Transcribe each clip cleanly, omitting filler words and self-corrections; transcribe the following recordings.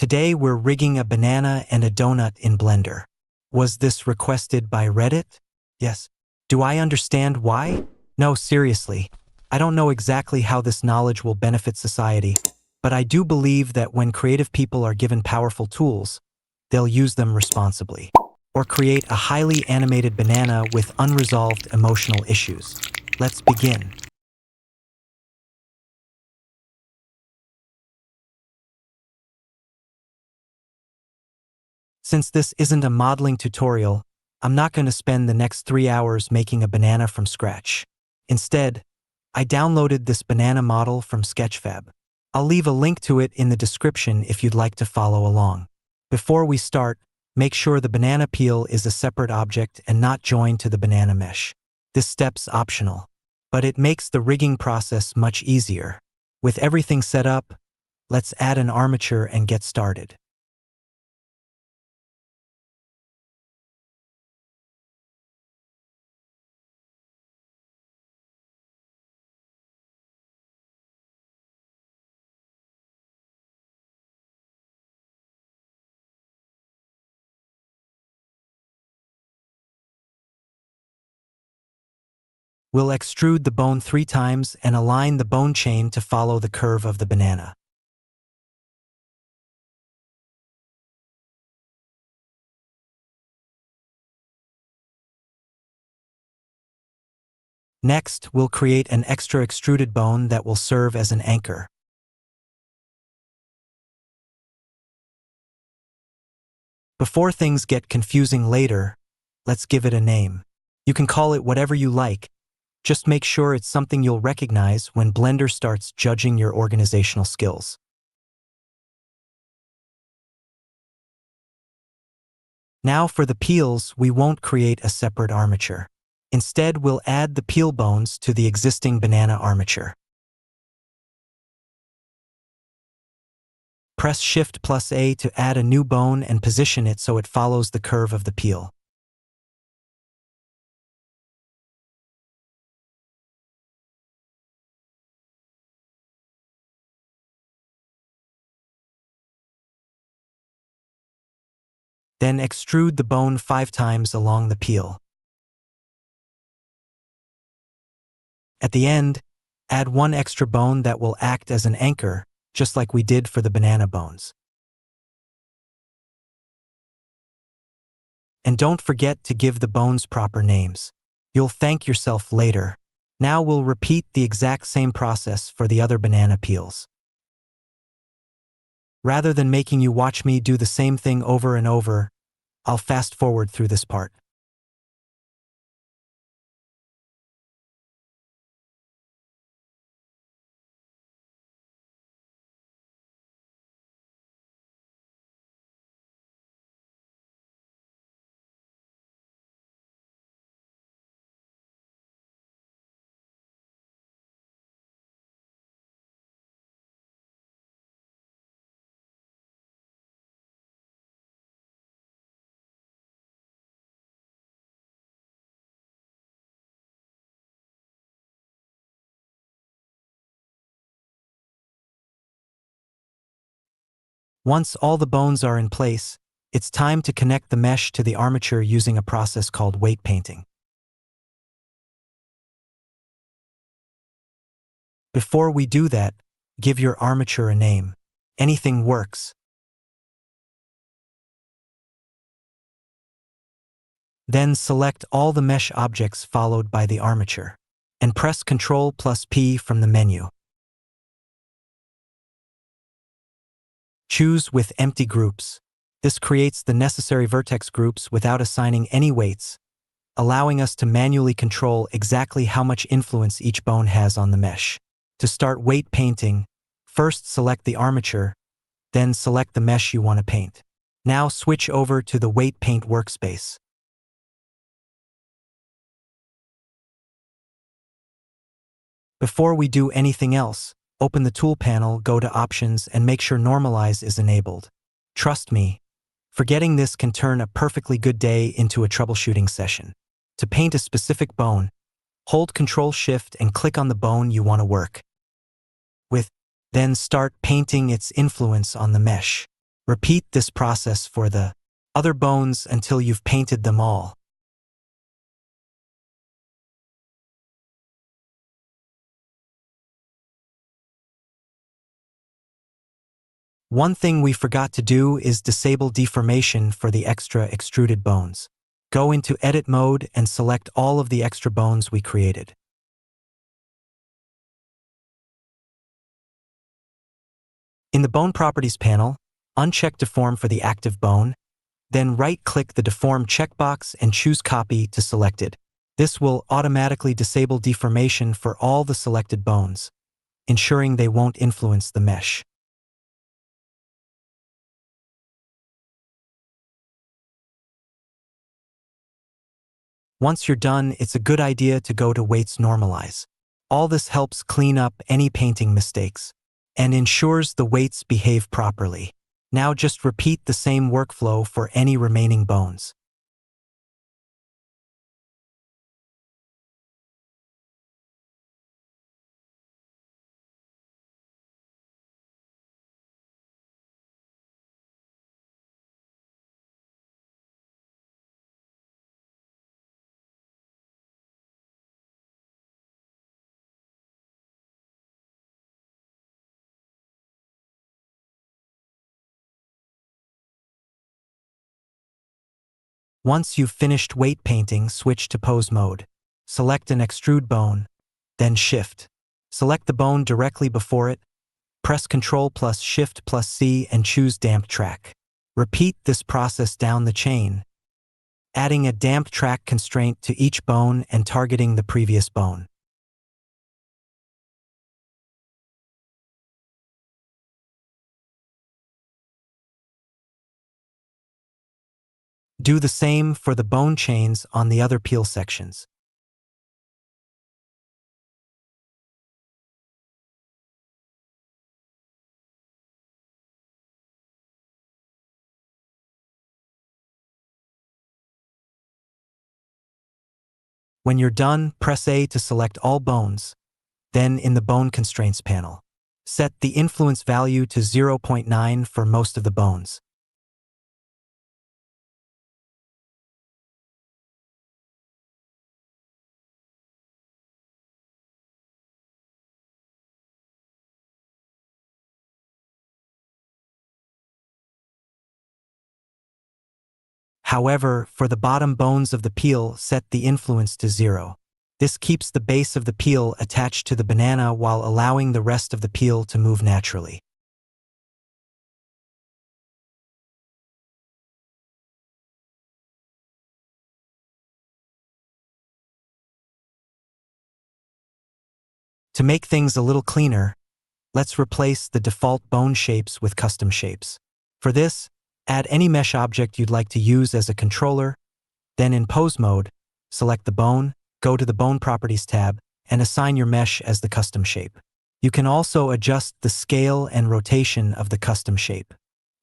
Today we're rigging a banana and a donut in Blender. Was this requested by Reddit? Yes. Do I understand why? No, seriously. I don't know exactly how this knowledge will benefit society, but I do believe that when creative people are given powerful tools, they'll use them responsibly. Or create a highly animated banana with unresolved emotional issues. Let's begin. Since this isn't a modeling tutorial, I'm not going to spend the next 3 hours making a banana from scratch. Instead, I downloaded this banana model from Sketchfab. I'll leave a link to it in the description if you'd like to follow along. Before we start, make sure the banana peel is a separate object and not joined to the banana mesh. This step's optional, but it makes the rigging process much easier. With everything set up, let's add an armature and get started. We'll extrude the bone 3 times and align the bone chain to follow the curve of the banana. Next, we'll create an extra extruded bone that will serve as an anchor. Before things get confusing later, let's give it a name. You can call it whatever you like. Just make sure it's something you'll recognize when Blender starts judging your organizational skills. Now for the peels, we won't create a separate armature. Instead, we'll add the peel bones to the existing banana armature. Press Shift+A to add a new bone and position it so it follows the curve of the peel. Then extrude the bone 5 times along the peel. At the end, add 1 extra bone that will act as an anchor, just like we did for the banana bones. And don't forget to give the bones proper names. You'll thank yourself later. Now we'll repeat the exact same process for the other banana peels. Rather than making you watch me do the same thing over and over, I'll fast forward through this part. Once all the bones are in place, it's time to connect the mesh to the armature using a process called weight painting. Before we do that, give your armature a name. Anything works. Then select all the mesh objects followed by the armature, and press Ctrl+P from the menu. Choose with empty groups. This creates the necessary vertex groups without assigning any weights, allowing us to manually control exactly how much influence each bone has on the mesh. To start weight painting, first select the armature, then select the mesh you want to paint. Now switch over to the weight paint workspace. Before we do anything else, open the tool panel, go to Options, and make sure Normalize is enabled. Trust me, forgetting this can turn a perfectly good day into a troubleshooting session. To paint a specific bone, hold Ctrl-Shift and click on the bone you want to work with. Then start painting its influence on the mesh. Repeat this process for the other bones until you've painted them all. One thing we forgot to do is disable deformation for the extra extruded bones. Go into Edit mode and select all of the extra bones we created. In the Bone Properties panel, uncheck Deform for the active bone, then right-click the Deform checkbox and choose Copy to select it. This will automatically disable deformation for all the selected bones, ensuring they won't influence the mesh. Once you're done, it's a good idea to go to Weights Normalize. All this helps clean up any painting mistakes and ensures the weights behave properly. Now just repeat the same workflow for any remaining bones. Once you've finished weight painting, switch to Pose mode. Select an extrude bone, then Shift. Select the bone directly before it, press Ctrl plus Shift plus C and choose Damp Track. Repeat this process down the chain, adding a damp track constraint to each bone and targeting the previous bone. Do the same for the bone chains on the other peel sections. When you're done, press A to select all bones. Then in the Bone Constraints panel, set the influence value to 0.9 for most of the bones. However, for the bottom bones of the peel, set the influence to 0. This keeps the base of the peel attached to the banana while allowing the rest of the peel to move naturally. To make things a little cleaner, let's replace the default bone shapes with custom shapes. For this, add any mesh object you'd like to use as a controller, then in Pose mode, select the bone, go to the Bone Properties tab, and assign your mesh as the custom shape. You can also adjust the scale and rotation of the custom shape.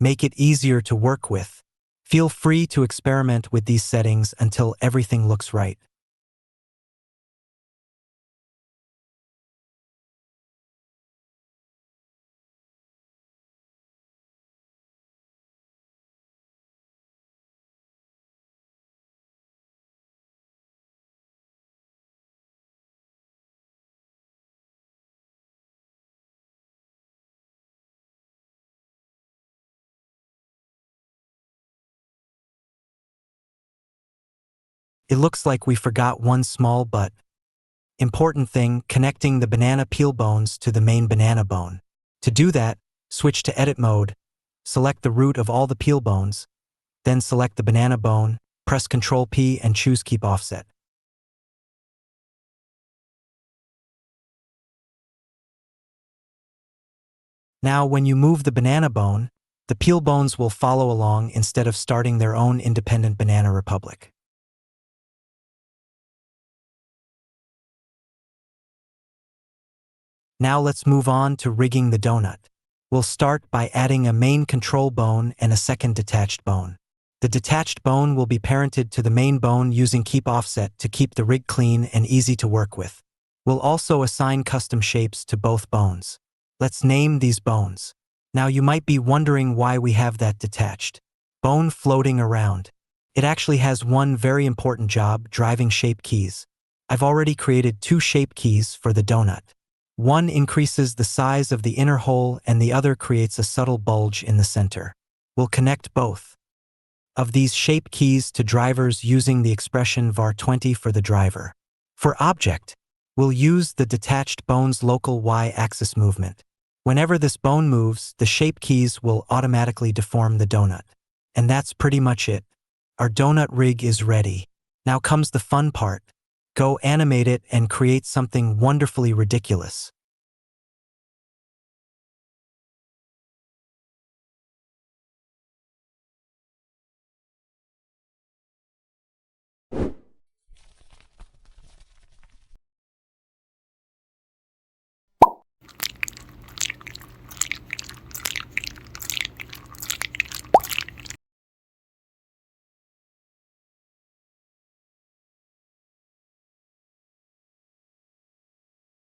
Make it easier to work with. Feel free to experiment with these settings until everything looks right. It looks like we forgot one small but important thing: connecting the banana peel bones to the main banana bone. To do that, switch to Edit mode, select the root of all the peel bones, then select the banana bone, press Ctrl P and choose Keep Offset. Now, when you move the banana bone, the peel bones will follow along instead of starting their own independent banana republic. Now let's move on to rigging the donut. We'll start by adding a main control bone and a second detached bone. The detached bone will be parented to the main bone using Keep Offset to keep the rig clean and easy to work with. We'll also assign custom shapes to both bones. Let's name these bones. Now you might be wondering why we have that detached bone floating around. It actually has one very important job, driving shape keys. I've already created 2 shape keys for the donut. One increases the size of the inner hole and the other creates a subtle bulge in the center. We'll connect both of these shape keys to drivers using the expression var20 for the driver. For object, we'll use the detached bone's local y-axis movement. Whenever this bone moves, the shape keys will automatically deform the donut. And that's pretty much it. Our donut rig is ready. Now comes the fun part. Go animate it and create something wonderfully ridiculous.